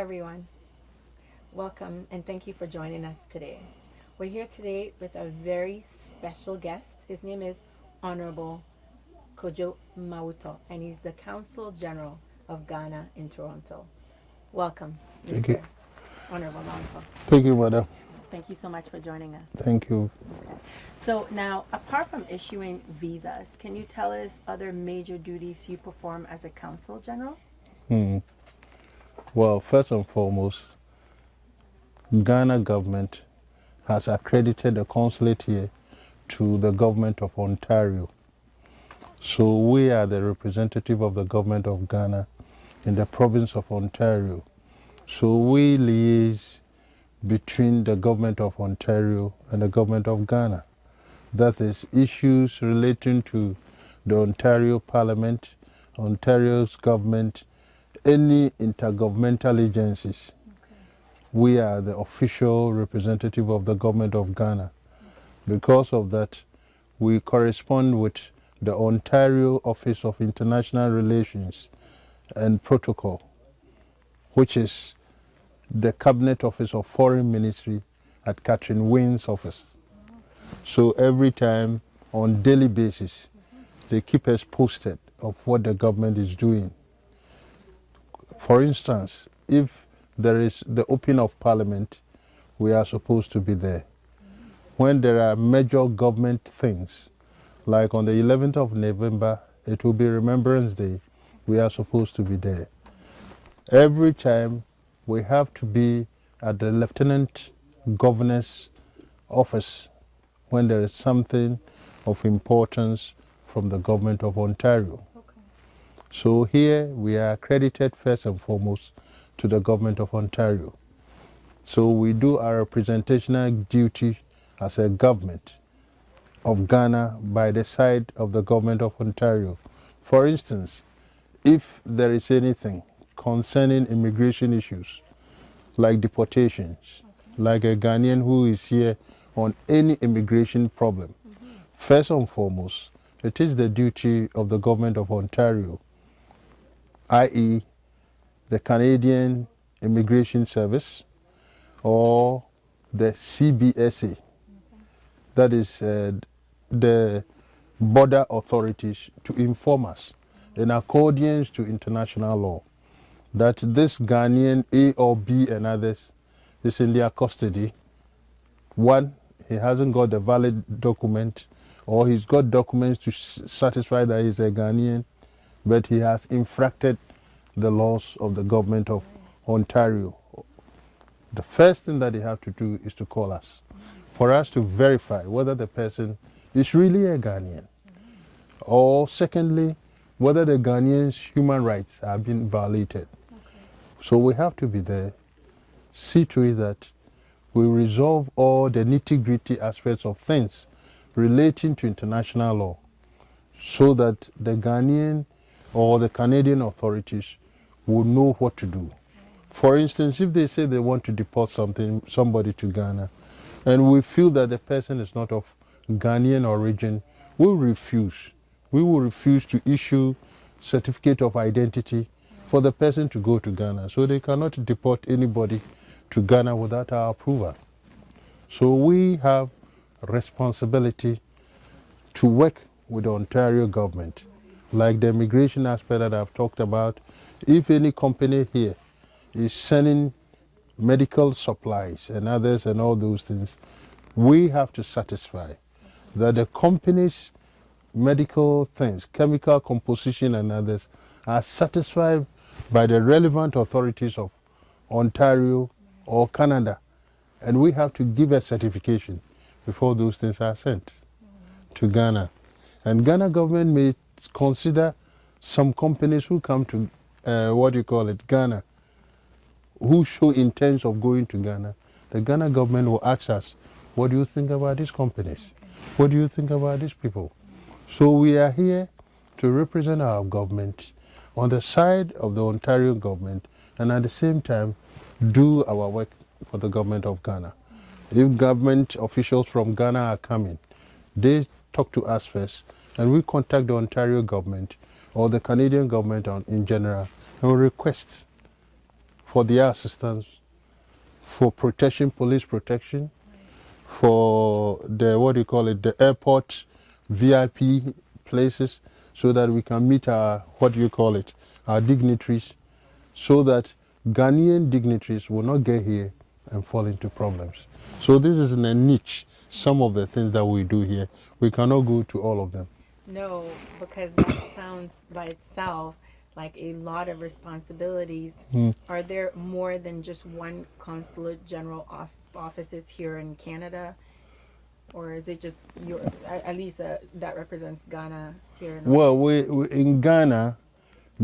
everyone. Welcome and thank you for joining us today. We're here today with a very special guest. His name is Honorable Kojo Mauto, and he's the Consul General of Ghana in Toronto. Welcome, Thank you. Mr. Honorable Mauto. Thank you, madam. Thank you so much for joining us. Thank you. Okay. So now, apart from issuing visas, can you tell us other major duties you perform as a Consul General? Hmm. Well, first and foremost, Ghana government has accredited the consulate here to the government of Ontario. So we are the representative of the government of Ghana in the province of Ontario. So we liaise between the government of Ontario and the government of Ghana. That is issues relating to the Ontario Parliament, Ontario's government, any intergovernmental agencies. We are the official representative of the government of Ghana. Because of that, we correspond with the Ontario Office of International Relations and Protocol, which is the Cabinet Office of Foreign Ministry at Catherine Wynne's office. So every time, on daily basis, they keep us posted of what the government is doing. For instance, if there is the opening of Parliament, we are supposed to be there. When there are major government things, like on the 11th of November, it will be Remembrance Day, we are supposed to be there. Every time we have to be at the Lieutenant Governor's office when there is something of importance from the government of Ontario. Okay. So here we are accredited first and foremost to the government of Ontario. So we do our representational duty as a government of Ghana by the side of the government of Ontario. For instance, if there is anything concerning immigration issues, like deportations, like a Ghanaian who is here on any immigration problem, first and foremost, it is the duty of the government of Ontario, i.e. the Canadian Immigration Service or the CBSA, that is the border authorities, to inform us in accordance to international law that this Ghanaian A or B and others is in their custody. One, he hasn't got a valid document, or he's got documents to satisfy that he's a Ghanaian, but he has infracted the laws of the government of Ontario. The first thing that they have to do is to call us for us to verify whether the person is really a Ghanaian, or secondly, whether the Ghanaian's human rights are being violated. So we have to be there, see to it that we resolve all the nitty-gritty aspects of things relating to international law, so that the Ghanaian or the Canadian authorities will know what to do. For instance, if they say they want to deport somebody to Ghana, and we feel that the person is not of Ghanaian origin, we'll refuse. We will refuse to issue certificate of identity for the person to go to Ghana. So they cannot deport anybody to Ghana without our approval. So we have responsibility to work with the Ontario government, like the immigration aspect that I've talked about. If any company here is sending medical supplies and others and all those things, we have to satisfy that the company's medical things, chemical composition and others, are satisfied by the relevant authorities of Ontario or Canada. And we have to give a certification before those things are sent to Ghana. And Ghana government may consider some companies who come to, Ghana, who show intents of going to Ghana. The Ghana government will ask us, what do you think about these companies? What do you think about these people? So we are here to represent our government on the side of the Ontario government, and at the same time do our work for the government of Ghana. If government officials from Ghana are coming, they talk to us first, and we contact the Ontario government or the Canadian government in general and request for their assistance, for protection, police protection, for the, what do you call it, the airport VIP places, so that we can meet our, what do you call it, our dignitaries, so that Ghanaian dignitaries will not get here and fall into problems. So this is in a niche, some of the things that we do here. We cannot go to all of them. No, because that sounds by itself like a lot of responsibilities. Are there more than just one consulate general offices here in Canada? Or is it just your, at least that represents Ghana here in Well, we in Ghana,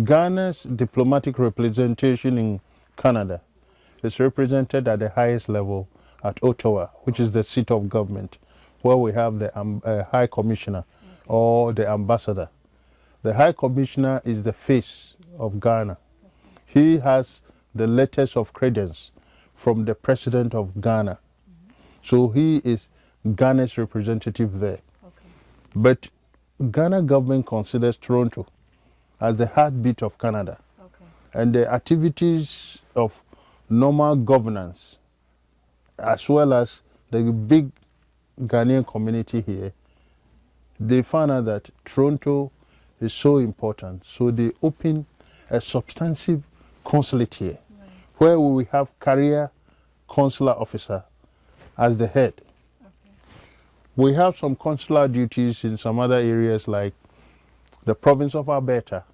Ghana's diplomatic representation in Canada is represented at the highest level at Ottawa, which is the seat of government, where we have the High Commissioner or the Ambassador. The High Commissioner is the face of Ghana. He has the letters of credence from the President of Ghana. So he is Ghana's representative there. Okay. But Ghana government considers Toronto as the heartbeat of Canada. Okay. And the activities of normal governance, as well as the big Ghanaian community here, they found out that Toronto is so important. So they open a substantive consulate here, where we have career consular officer as the head. We have some consular duties in some other areas like the province of Alberta,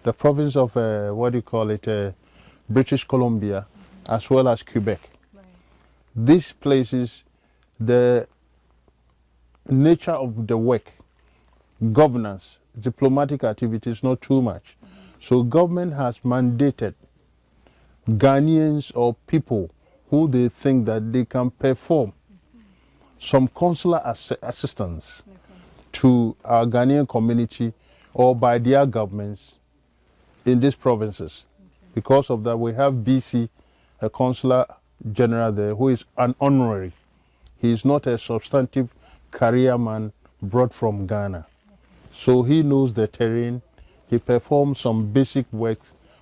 the province of, what do you call it, British Columbia, as well as Quebec. Right. These places, the nature of the work, governance, diplomatic activities, not too much. So government has mandated Ghanaians or people who they think that they can perform some consular assistance to our Ghanaian community or by their governments in these provinces. Because of that, we have BC, a consular general there, who is an honorary. He is not a substantive career man brought from Ghana. So he knows the terrain. He performs some basic work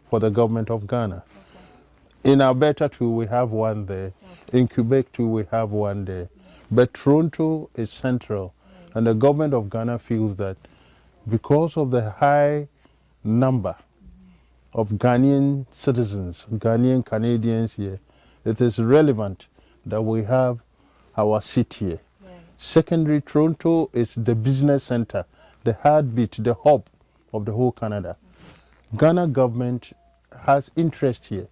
for the government of Ghana. In Alberta too, we have one there. In Quebec too, we have one there. But Toronto is central, and the government of Ghana feels that because of the high number of Ghanaian citizens, Ghanaian Canadians here, it is relevant that we have our seat here. Right. Secondly, Toronto is the business center, the heartbeat, the hub of the whole Canada. Ghana government has interest here.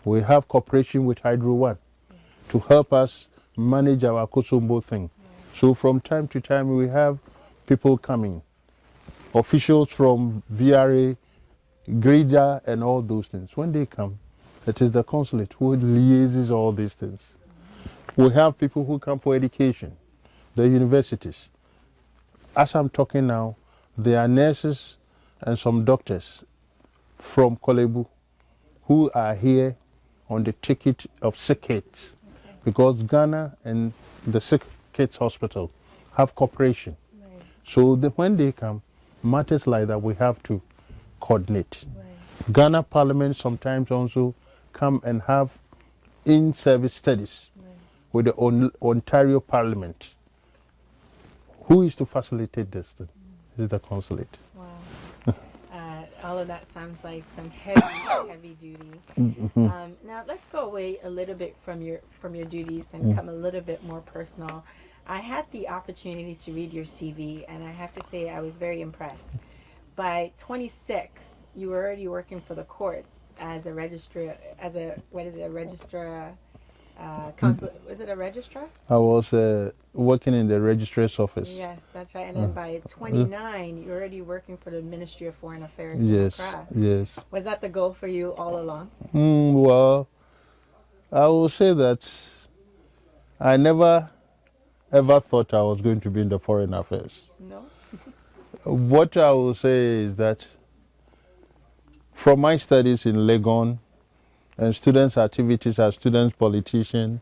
We have cooperation with Hydro One to help us manage our Akoto thing. So from time to time we have people coming, officials from VRA, Greda and all those things. When they come, it is the consulate who liaises all these things. We have people who come for education, the universities. As I'm talking now, there are nurses and some doctors from Kolebu who are here on the ticket of sick kids, because Ghana and the sick kids hospital have cooperation. Right. So when they come, matters like that we have to coordinate. Right. Ghana Parliament sometimes also come and have in-service studies with the Ontario Parliament. Who is to facilitate this thing? This is the consulate. Wow. All of that sounds like some heavy duty. Now let's go away a little bit from your duties and become a little bit more personal. I had the opportunity to read your CV, and I have to say I was very impressed. By 26, you were already working for the courts as a registrar, consulate, was it a registrar? I was working in the registrar's office. Yes, that's right. And then by 29, you're already working for the Ministry of Foreign Affairs. Yes, yes. Was that the goal for you all along? Well, I will say that I never ever thought I was going to be in the foreign affairs. No? What I will say is that from my studies in Legon and students' activities as students' politician,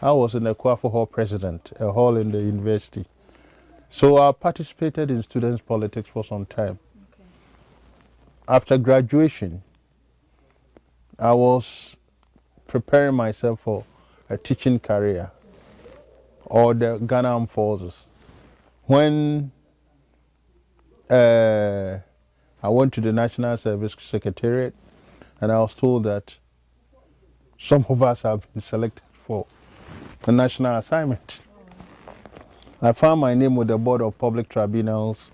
I was in the Kwafo Hall president, a hall in the university. So I participated in students' politics for some time. Okay. After graduation, I was preparing myself for a teaching career or the Ghana Armed Forces. When I went to the National Service Secretariat, and I was told that some of us have been selected for a national assignment. I found my name with the Board of Public Tribunals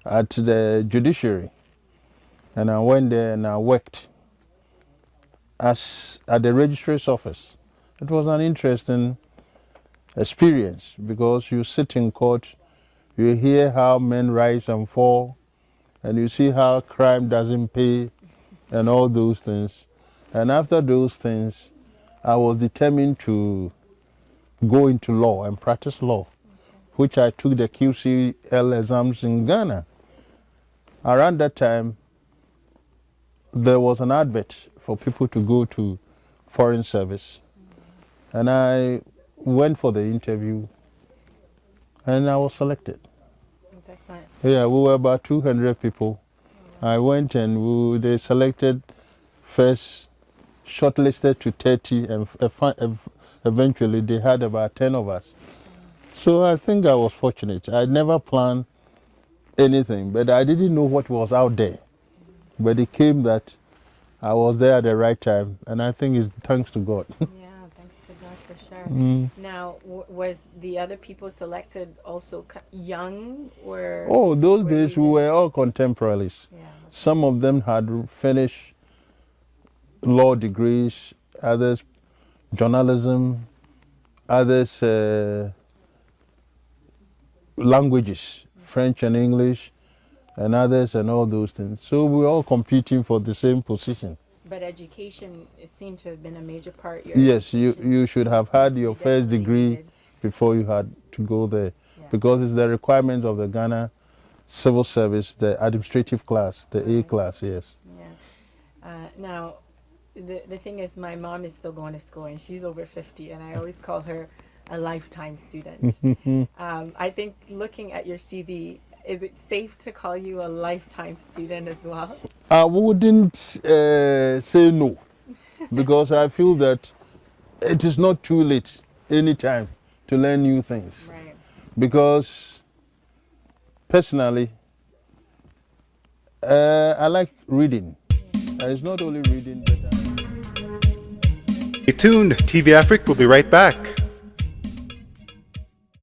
at the judiciary, and I went there and I worked at the registrar's office. It was an interesting experience because you sit in court, you hear how men rise and fall, and you see how crime doesn't pay and all those things. And after those things, I was determined to go into law and practice law, which I took the QCL exams in Ghana. Around that time, there was an advert for people to go to foreign service. And I went for the interview and I was selected. That's excellent. Yeah, we were about 200 people. I went and they selected first, shortlisted to 30, and eventually they had about 10 of us. So I think I was fortunate. I never planned anything, but I didn't know what was out there. But it came that I was there at the right time, and I think it's thanks to God. Yeah, thanks to God for sure. Now, was the other people selected also young or? Oh, those days we were all contemporaries. Yeah. Some of them had finished law degrees, others journalism, others languages, French and English, and others and all those things. So we're all competing for the same position. But education seemed to have been a major part. Yes, you should have had your first degree before you had to go there, because it's the requirement of the Ghana Civil Service, the administrative class, the A class, yes. Yeah. Now, the thing is, my mom is still going to school, and she's over 50, and I always call her a lifetime student. I think looking at your CV, is it safe to call you a lifetime student as well? I wouldn't say no, because I feel that it is not too late anytime to learn new things. Right. Because personally, I like reading. It's not only reading, but Stay tuned. TV Afrik will be right back.